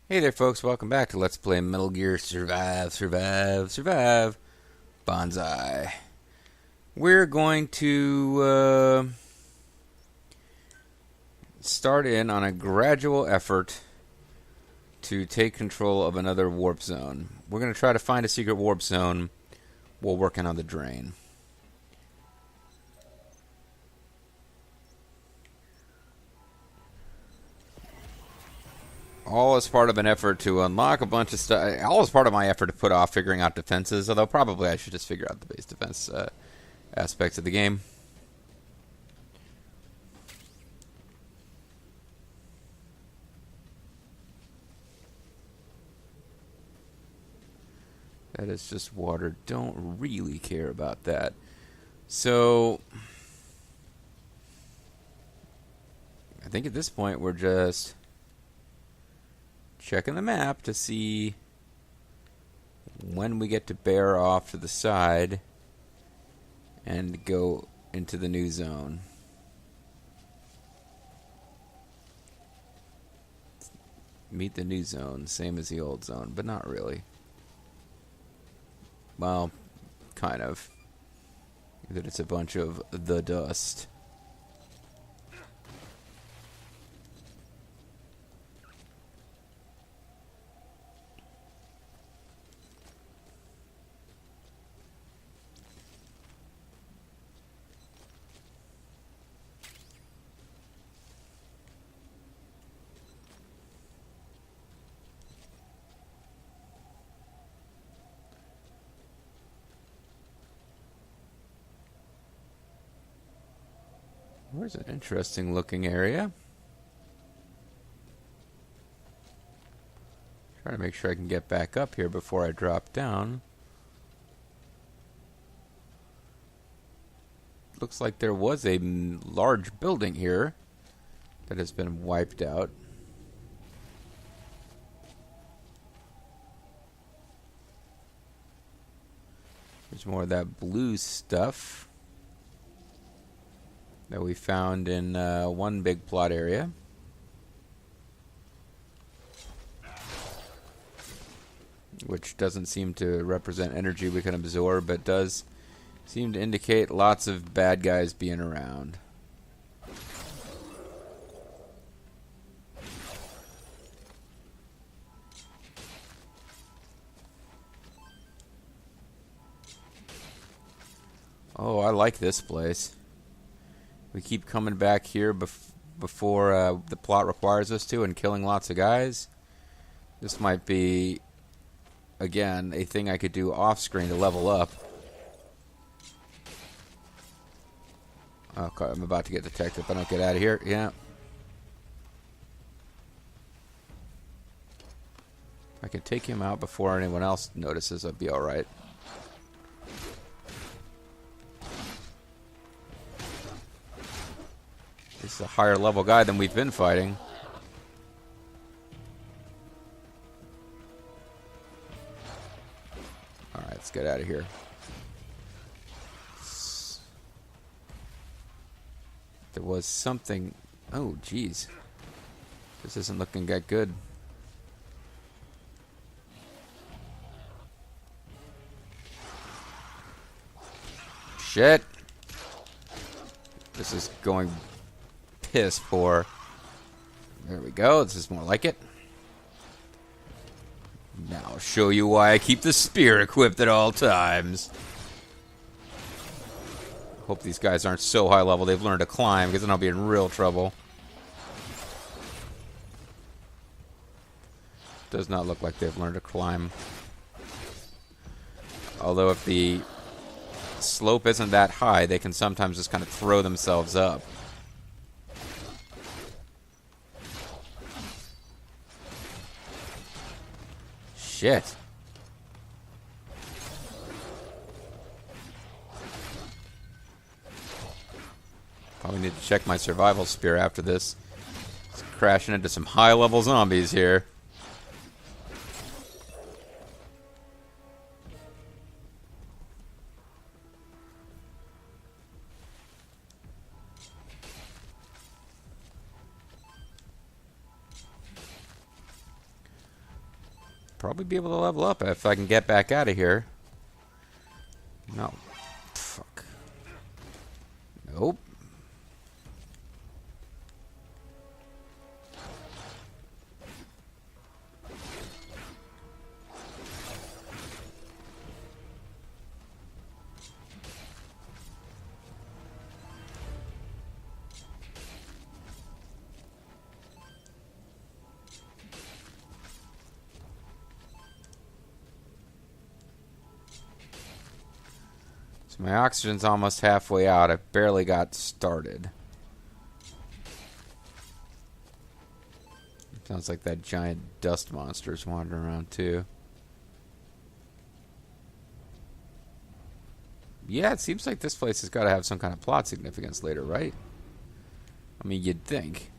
Hey there, folks. Welcome back to Let's Play Metal Gear Survive Banzai. We're going to start in on a gradual effort to take control of another warp zone. We're going to try to find a secret warp zone while working on the drain. All as part of an effort to unlock a bunch of stuff. All as part of my effort to put off figuring out defenses, although probably I should just figure out the base defense aspects of the game. That is just water. Don't really care about that. So, I think at this point we're just checking the map to see when we get to bear off to the side and go into the new zone. Meet the new zone, same as the old zone, but not really. Well, kind of. That it's a bunch of the dust. Where's an interesting looking area? Trying to make sure I can get back up here before I drop down. Looks like there was a large building here that has been wiped out. There's more of that blue stuff that we found in one big plot area. Which doesn't seem to represent energy we can absorb, but does seem to indicate lots of bad guys being around. Oh, I like this place. We keep coming back here before the plot requires us to and killing lots of guys. This might be, again, a thing I could do off-screen to level up. Okay, I'm about to get detected if I don't get out of here. Yeah. If I can take him out before anyone else notices, I'd be alright. This is a higher level guy than we've been fighting. Alright, let's get out of here. There was something... Oh, jeez. This isn't looking that good. Shit! This is going piss poor. There we go. This is more like it. Now I'll show you why I keep the spear equipped at all times. Hope these guys aren't so high level they've learned to climb, because then I'll be in real trouble. Does not look like they've learned to climb. Although if the slope isn't that high, they can sometimes just kind of throw themselves up. Shit. Probably need to check my survival spear after this. It's crashing into some high-level zombies here. probably be able to level up if I can get back out of here. No. Fuck. Nope. So my oxygen's almost halfway out. I barely got started. Sounds like that giant dust monster's wandering around too. Yeah, it seems like this place has got to have some kind of plot significance later, right? I mean, you'd think.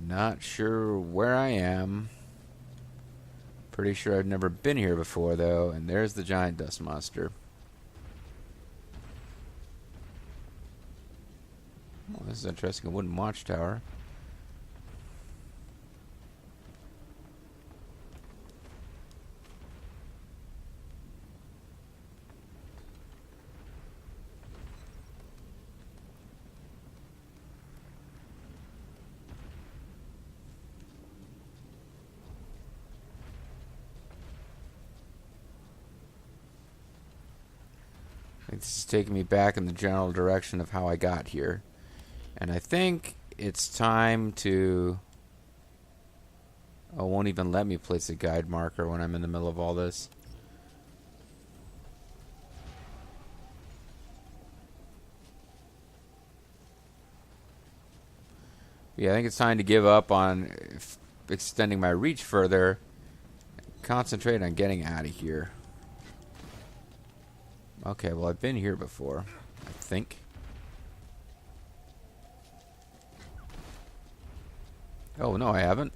Not sure where I am. Pretty sure I've never been here before, though. And there's the giant dust monster. Oh, this is interesting. A wooden watchtower. This is taking me back in the general direction of how I got here. And I think it's time to... Oh, it won't even let me place a guide marker when I'm in the middle of all this. Yeah, I think it's time to give up on extending my reach further. Concentrate on getting out of here. Okay, well, I've been here before, I think. Oh, no, I haven't.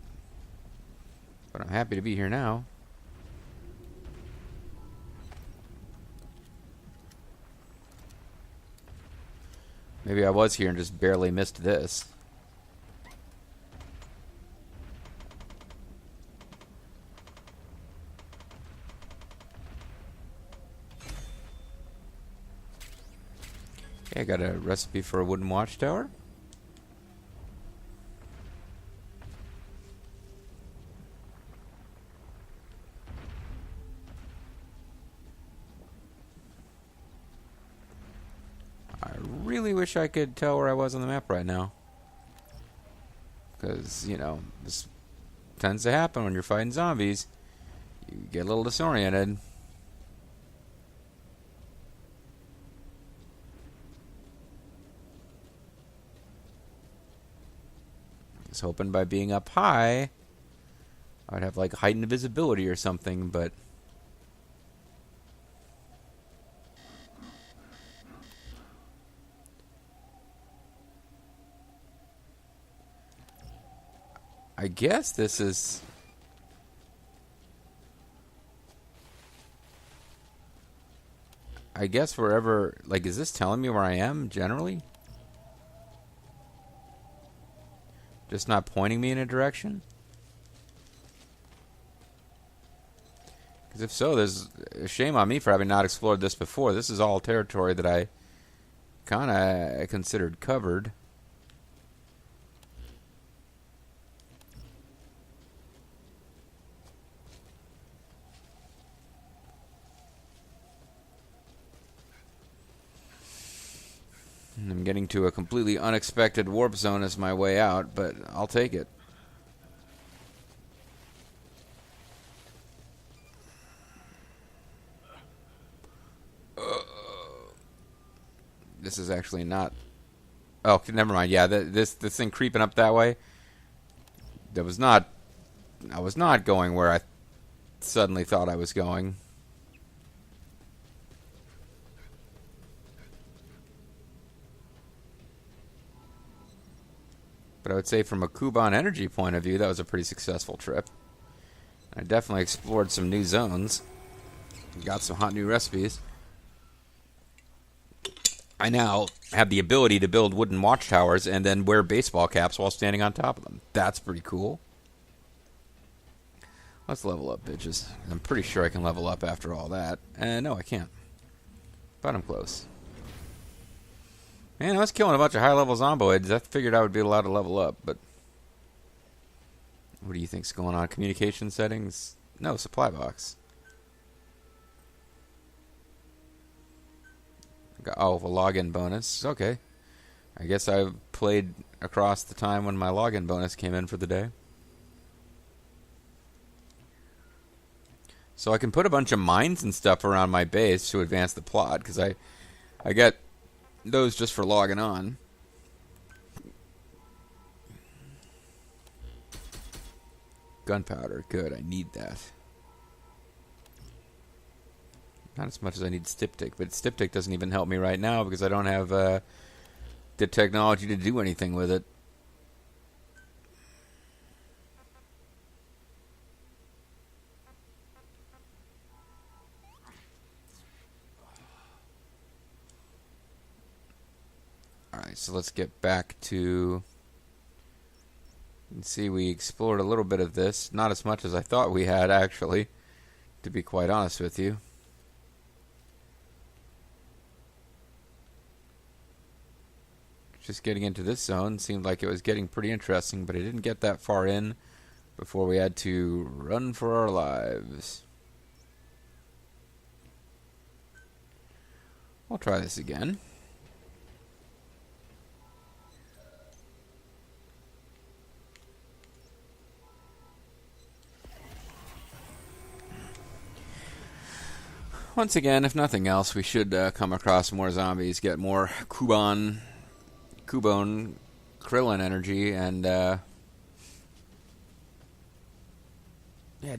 But I'm happy to be here now. Maybe I was here and just barely missed this. Okay, I got a recipe for a wooden watchtower. I really wish I could tell where I was on the map right now. Because, you know, this tends to happen when you're fighting zombies. You get a little disoriented. I was hoping by being up high, I'd have like heightened visibility or something, but... I guess this is... I guess wherever... Like, is this telling me where I am, generally? Just not pointing me in a direction? Because if so, there's a shame on me for having not explored this before. This is all territory that I kind of considered covered. I'm getting to a completely unexpected warp zone as my way out, but I'll take it. This is actually not... Oh, never mind. Yeah, this thing creeping up that way. That was not... I was not going where I suddenly thought I was going. But I would say from a Kuban energy point of view, that was a pretty successful trip. I definitely explored some new zones. Got some hot new recipes. I now have the ability to build wooden watchtowers and then wear baseball caps while standing on top of them. That's pretty cool. Let's level up, bitches. I'm pretty sure I can level up after all that. No, I can't. But I'm close. Man, I was killing a bunch of high-level zomboids. I figured I would be allowed to level up, but... What do you think's going on? Communication settings? No, supply box. Oh, a login bonus. Okay. I guess I played across the time when my login bonus came in for the day. So I can put a bunch of mines and stuff around my base to advance the plot, because I get those just for logging on. Gunpowder. Good, I need that. Not as much as I need Styptic, but Styptic doesn't even help me right now because I don't have the technology to do anything with it. Alright, so let's get back to... And see, we explored a little bit of this. Not as much as I thought we had, actually, to be quite honest with you. Just getting into this zone seemed like it was getting pretty interesting, but I didn't get that far in before we had to run for our lives. I'll try this again. Once again, if nothing else, we should come across more zombies, get more Kubon Krillin energy, and yeah,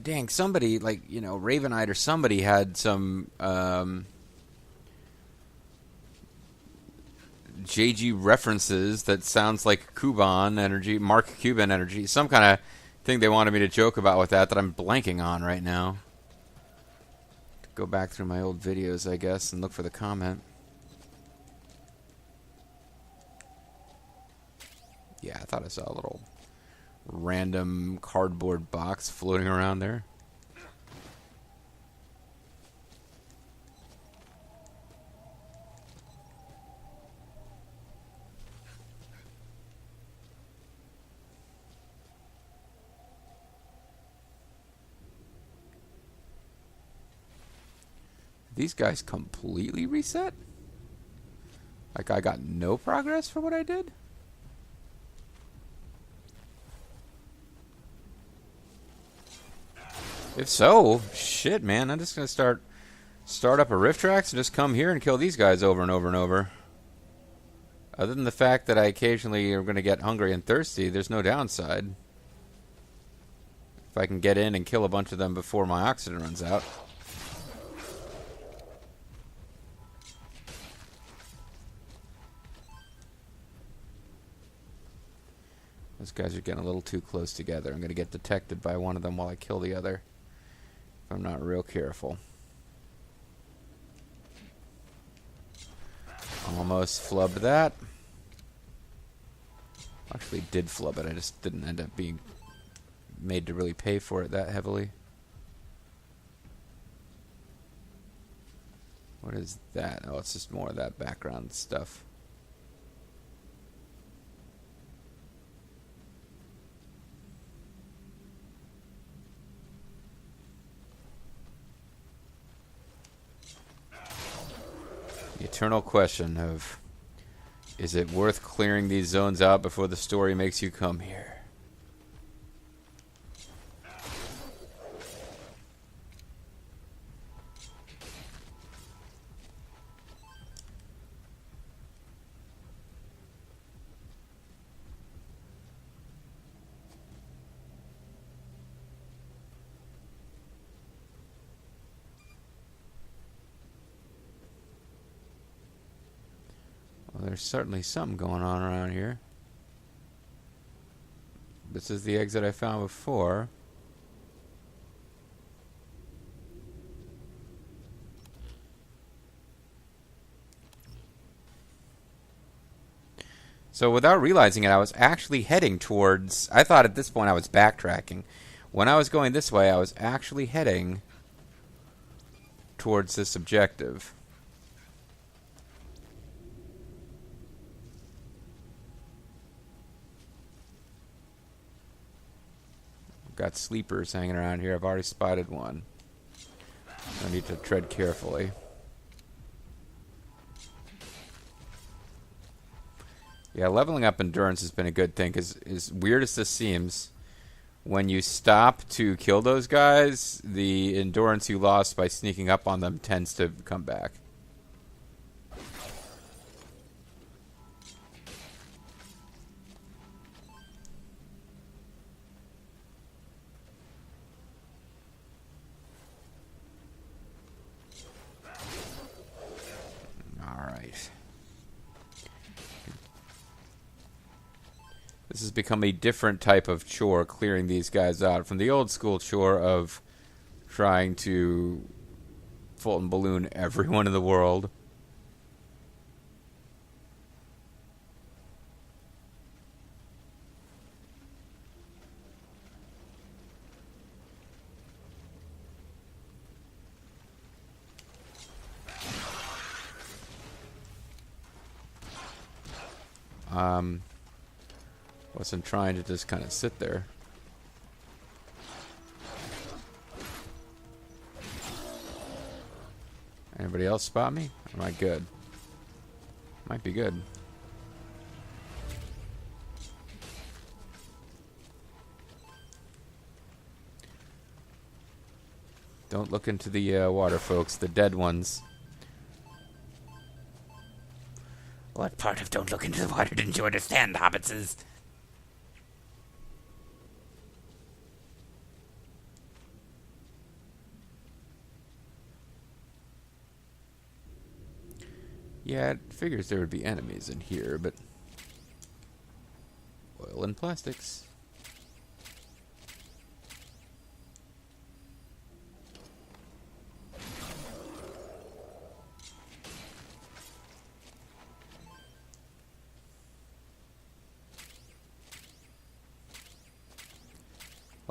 dang, somebody, like, you know, Ravenite or somebody had some JG references that sounds like Kuban energy, Mark Cuban energy, some kind of thing they wanted me to joke about with that I'm blanking on right now. Go back through my old videos, I guess, and look for the comment. Yeah, I thought I saw a little random cardboard box floating around there. These guys completely reset? Like I got no progress for what I did? If so, shit, man, I'm just gonna start up a RiftTrax and just come here and kill these guys over and over and over. Other than the fact that I occasionally are gonna get hungry and thirsty, there's no downside. If I can get in and kill a bunch of them before my oxygen runs out. Those guys are getting a little too close together. I'm going to get detected by one of them while I kill the other, if I'm not real careful. Almost flubbed that. Actually did flub it. I just didn't end up being made to really pay for it that heavily. What is that? Oh, it's just more of that background stuff. The eternal question of, is it worth clearing these zones out before the story makes you come here? Well, there's certainly something going on around here. This is the exit I found before. So without realizing it, I was actually heading towards... I thought at this point I was backtracking. When I was going this way, I was actually heading towards this objective. Got sleepers hanging around here. I've already spotted one. I need to tread carefully. Yeah, leveling up endurance has been a good thing, because as weird as this seems, when you stop to kill those guys, the endurance you lost by sneaking up on them tends to come back. This has become a different type of chore, clearing these guys out, from the old school chore of trying to Fulton balloon everyone in the world. Wasn't trying to just kind of sit there. Anybody else spot me? Am I good? Might be good. Don't look into the water, folks. The dead ones. What part of don't look into the water didn't you understand, hobbitses? Yeah, it figures there would be enemies in here, but... Oil and plastics.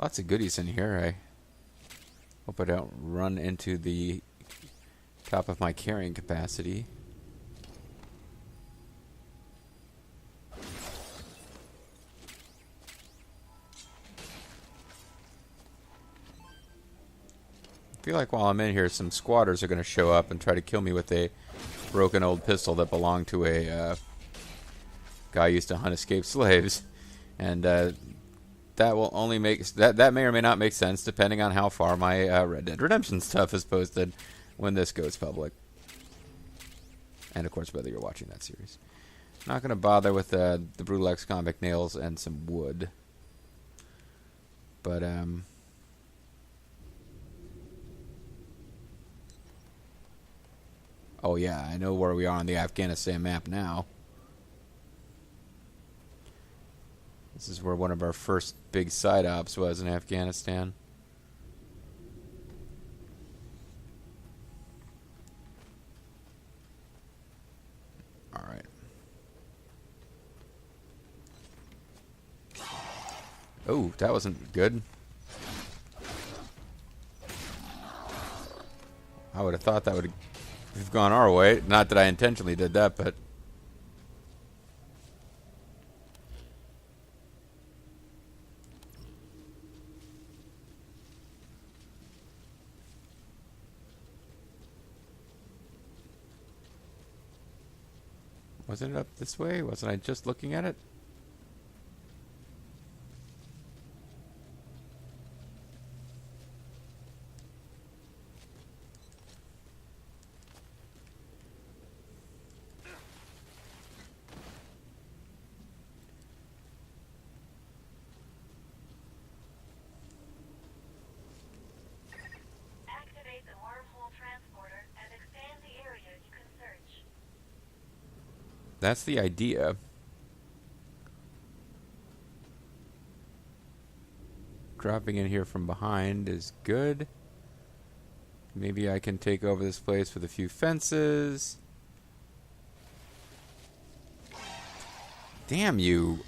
Lots of goodies in here. I hope I don't run into the top of my carrying capacity. I feel like while I'm in here, some squatters are going to show up and try to kill me with a broken old pistol that belonged to a guy who used to hunt escaped slaves. And that will only make... That may or may not make sense, depending on how far my Red Dead Redemption stuff is posted when this goes public. And, of course, whether you're watching that series. Not going to bother with the Brutal X comic nails and some wood. But, oh yeah, I know where we are on the Afghanistan map now. This is where one of our first big side ops was, in Afghanistan. Alright. Oh, that wasn't good. I would have thought that would have gone our way. Not that I intentionally did that, but... Wasn't it up this way? Wasn't I just looking at it? Activate the wormhole transporter and expand the area you can search. That's the idea. dropping in here from behind is good. Maybe I can take over this place with a few fences. Damn you.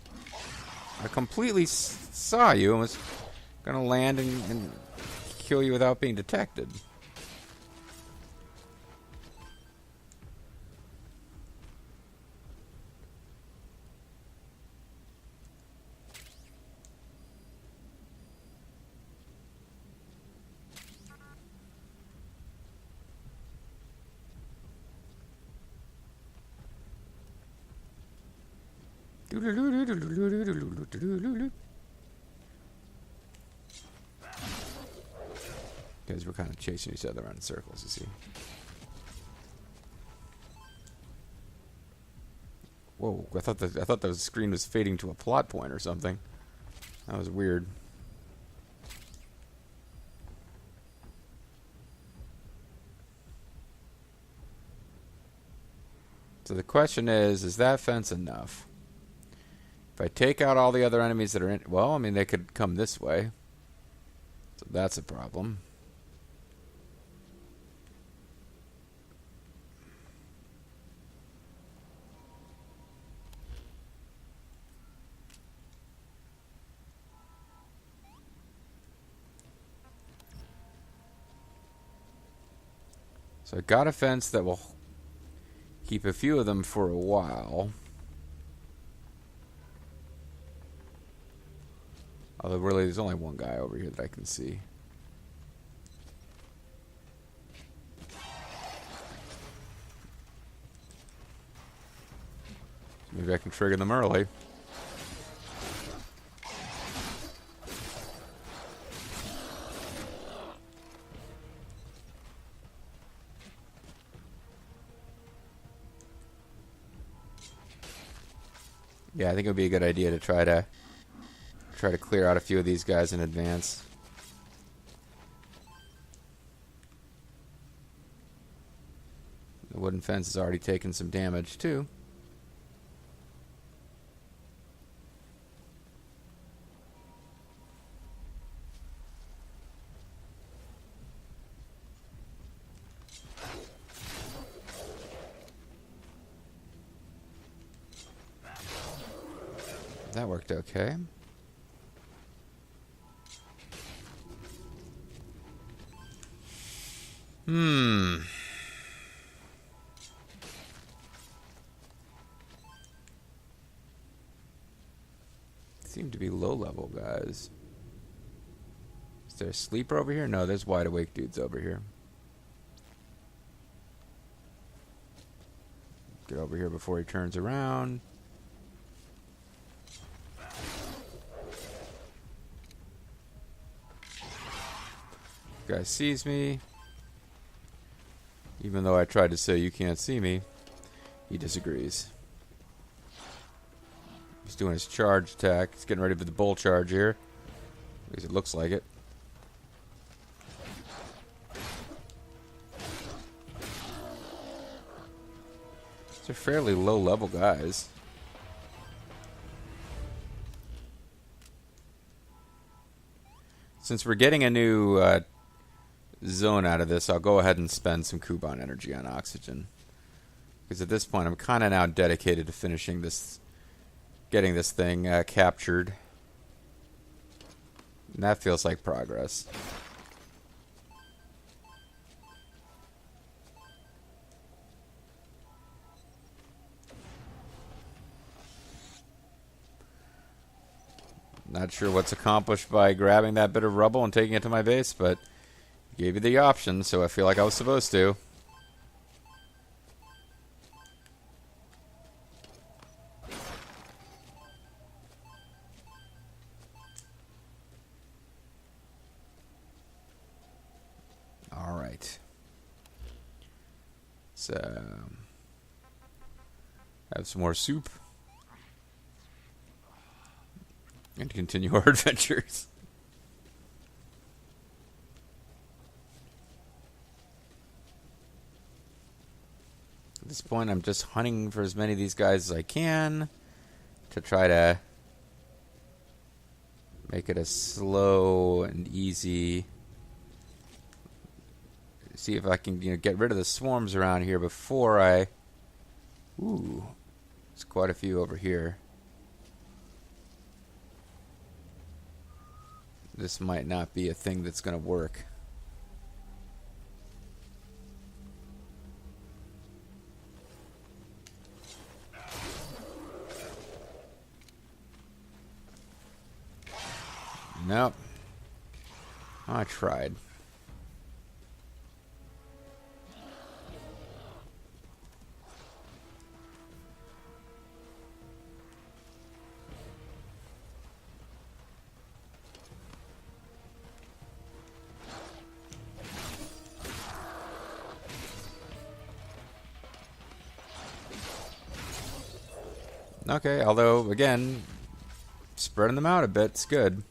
I completely saw you and was going to land and kill you without being detected. Guys, we're kind of chasing each other around in circles, you see. Whoa! I thought the screen was fading to a plot point or something. That was weird. So the question is that fence enough? If I take out all the other enemies that are in... Well, I mean, they could come this way. So that's a problem. So I got a fence that will keep a few of them for a while. Although really there's only one guy over here that I can see. Maybe I can trigger them early. Yeah, I think it would be a good idea to try to clear out a few of these guys in advance. The wooden fence has already taken some damage too. That worked okay. Seem to be low-level guys. Is there a sleeper over here? No, there's wide-awake dudes over here. Get over here before he turns around. Guy sees me. Even though I tried to say you can't see me, he disagrees. He's doing his charge attack. He's getting ready for the bull charge here. At least it looks like it. These are fairly low-level guys. Since we're getting a new zone out of this, I'll go ahead and spend some Kuban energy on oxygen. Because at this point, I'm kind of now dedicated to finishing this, getting this thing captured. And that feels like progress. Not sure what's accomplished by grabbing that bit of rubble and taking it to my base, but gave you the option, so I feel like I was supposed to. All right. So, have some more soup and continue our adventures. At this point, I'm just hunting for as many of these guys as I can to try to Make it a slow and easy. See if I can get rid of the swarms around here before I... Ooh, there's quite a few over here. This might not be a thing that's going to work. Nope. I tried. Okay, although, again, spreading them out a bit's good.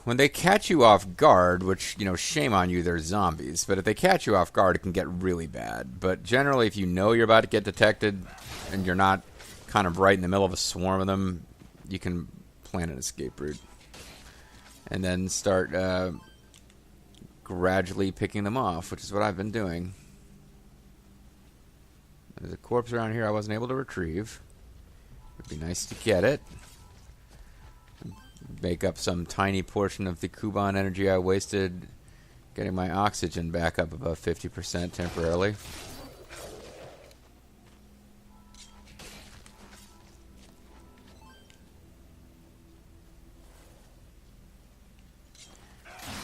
When they catch you off guard, which, shame on you, they're zombies, but if they catch you off guard, it can get really bad. But generally, if you know you're about to get detected and you're not kind of right in the middle of a swarm of them, you can plan an escape route. And then start gradually picking them off, which is what I've been doing. There's a corpse around here I wasn't able to retrieve. Would be nice to get it. Make up some tiny portion of the Kuban energy I wasted getting my oxygen back up above 50% temporarily.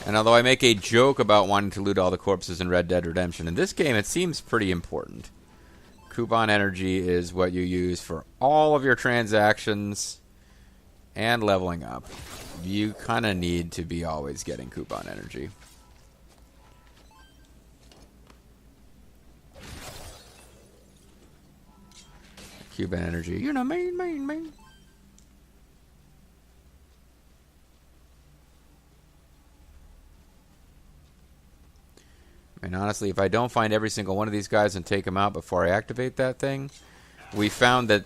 And although I make a joke about wanting to loot all the corpses in Red Dead Redemption, in this game it seems pretty important. Kuban energy is what you use for all of your transactions and leveling up. You kind of need to be always getting Kuban energy. Kuban energy. Main. And honestly, if I don't find every single one of these guys and take them out before I activate that thing, we found that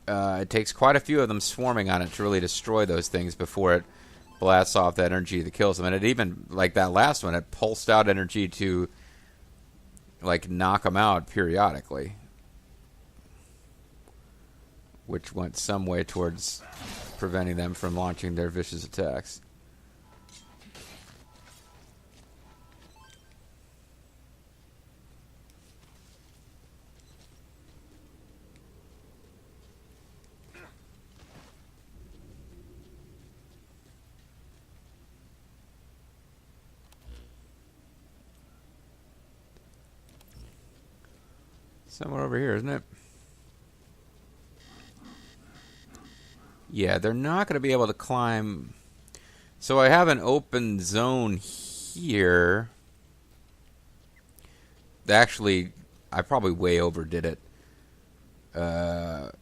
it takes quite a few of them swarming on it to really destroy those things before it blasts off that energy that kills them. And it even, like that last one, it pulsed out energy to, knock them out periodically. Which went some way towards preventing them from launching their vicious attacks. Somewhere over here, isn't it? Yeah, they're not going to be able to climb. So I have an open zone here. Actually, I probably way overdid it.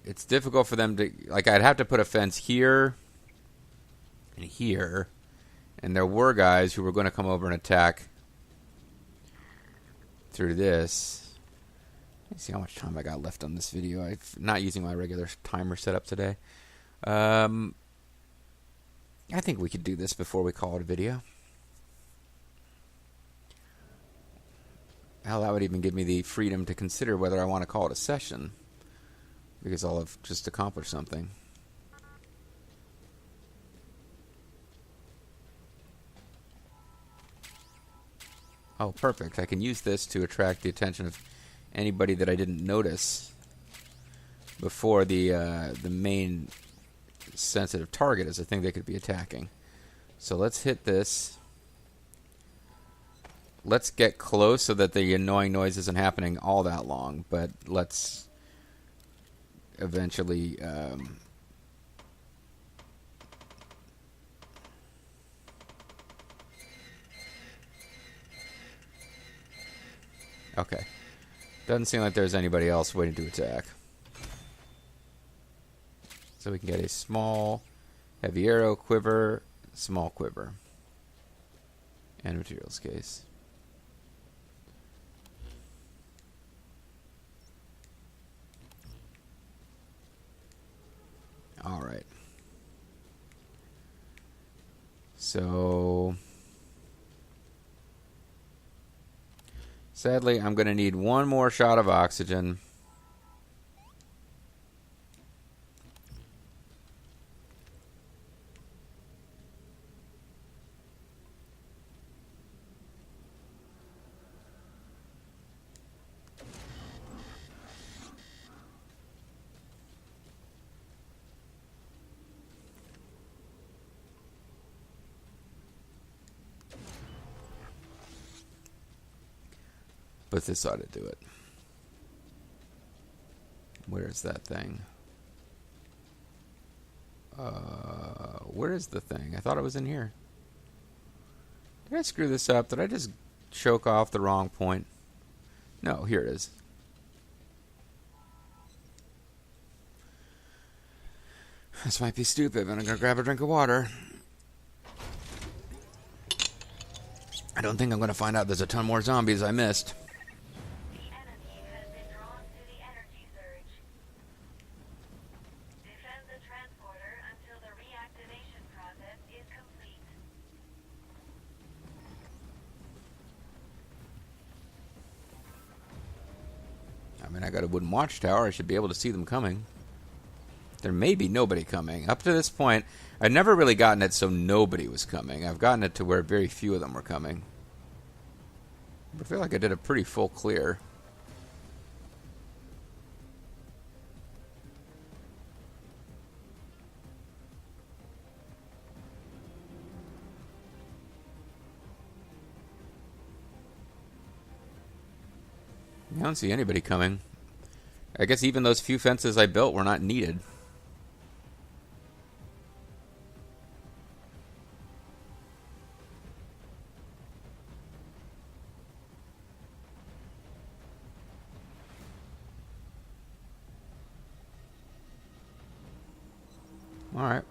It's difficult for them to... I'd have to put a fence here and here. And there were guys who were going to come over and attack through this. Let's see how much time I got left on this video. I'm not using my regular timer setup today. I think we could do this before we call it a video. Hell, that would even give me the freedom to consider whether I want to call it a session. Because I'll have just accomplished something. Oh, perfect. I can use this to attract the attention of anybody that I didn't notice before the main sensitive target is a thing they could be attacking. So let's hit this. Let's get close so that the annoying noise isn't happening all that long, but let's eventually okay. Doesn't seem like there's anybody else waiting to attack. So we can get a small heavy arrow, quiver, small quiver, and materials case. So sadly, I'm going to need one more shot of oxygen. But this ought to do it. Where is that thing? Where is the thing? I thought it was in here. Did I screw this up? Did I just choke off the wrong point? No, here it is. This might be stupid, but I'm going to grab a drink of water. I don't think I'm going to find out there's a ton more zombies I missed. The enemy has been drawn to the energy surge. Defend the transporter until the reactivation process is complete. I mean, I got a wooden watchtower. I should be able to see them coming. There may be nobody coming. Up to this point, I've never really gotten it so nobody was coming. I've gotten it to where very few of them were coming. But I feel like I did a pretty full clear. I don't see anybody coming. I guess even those few fences I built were not needed. Alright.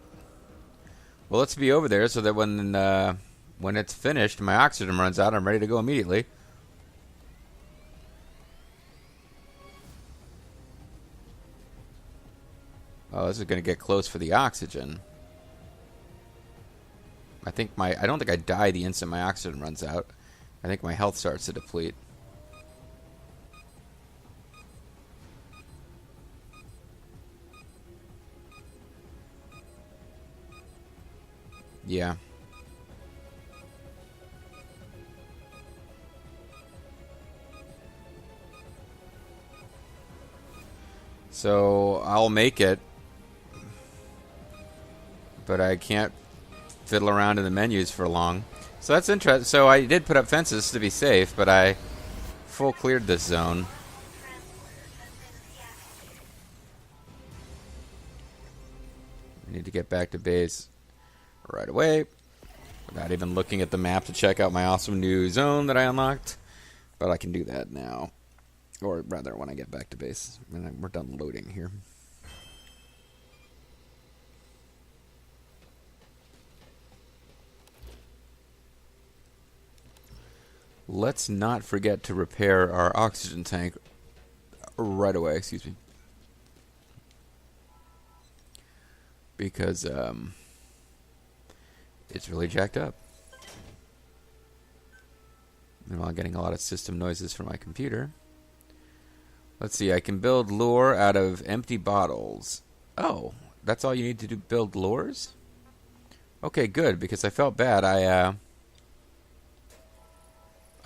Well, let's be over there so that when it's finished, my oxygen runs out, I'm ready to go immediately. Oh, this is going to get close for the oxygen. I don't think I die the instant my oxygen runs out. I think my health starts to deplete. Yeah. So I'll make it, but I can't fiddle around in the menus for long. So that's interesting. So I did put up fences to be safe, but I full cleared this zone. I need to get back to base right away without even looking at the map to check out my awesome new zone that I unlocked. But I can do that now. Or rather, when I get back to base. And we're done loading here. Let's not forget to repair our oxygen tank right away, excuse me. Because it's really jacked up. Meanwhile, getting a lot of system noises from my computer. Let's see, I can build lure out of empty bottles. Oh, that's all you need to do, build lures? Okay, good, because I felt bad. I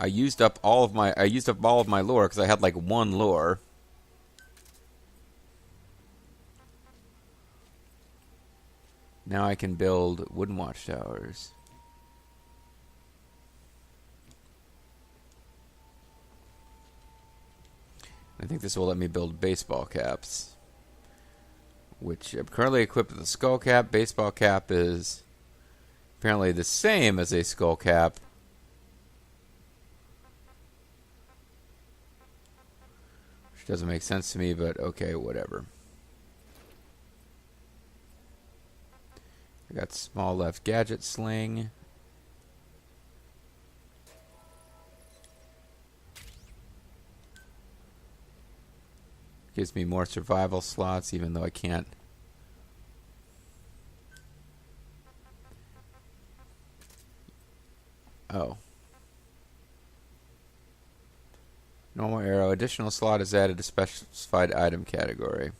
used up all of my lure because I had like one lure. Now I can build wooden watchtowers. I think this will let me build baseball caps, which I'm currently equipped with a skull cap. Baseball cap is apparently the same as a skull cap. Which doesn't make sense to me, but okay, whatever. I got small left gadget sling. Gives me more survival slots, even though I can't. Oh. Normal arrow. Additional slot is added to specified item category.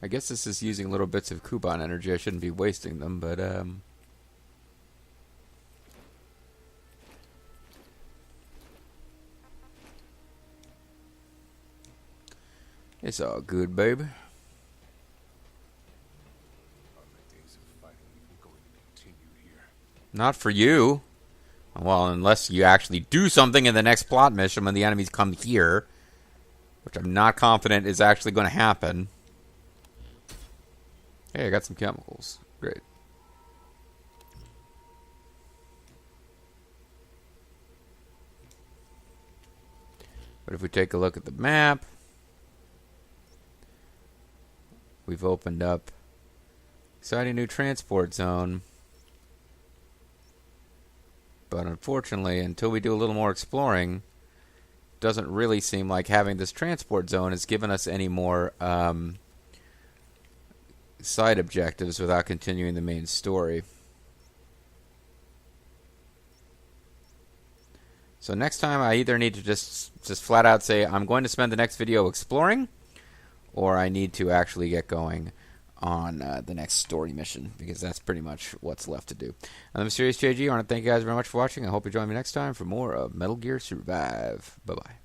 I guess this is using little bits of coupon energy. I shouldn't be wasting them, but it's all good, babe. Are my days of fighting even going to continue here? Not for you. Well, unless you actually do something in the next plot mission when the enemies come here, which I'm not confident is actually going to happen. Hey, I got some chemicals. Great. But if we take a look at the map, we've opened up exciting new transport zone. But unfortunately, until we do a little more exploring, it doesn't really seem like having this transport zone has given us any more side objectives without continuing the main story. So next time I either need to just flat out say I'm going to spend the next video exploring, or I need to actually get going on the next story mission, because that's pretty much what's left to do. I'm Mysterious JG. I want to thank you guys very much for watching. I hope you join me next time for more of Metal Gear Survive. Bye-bye.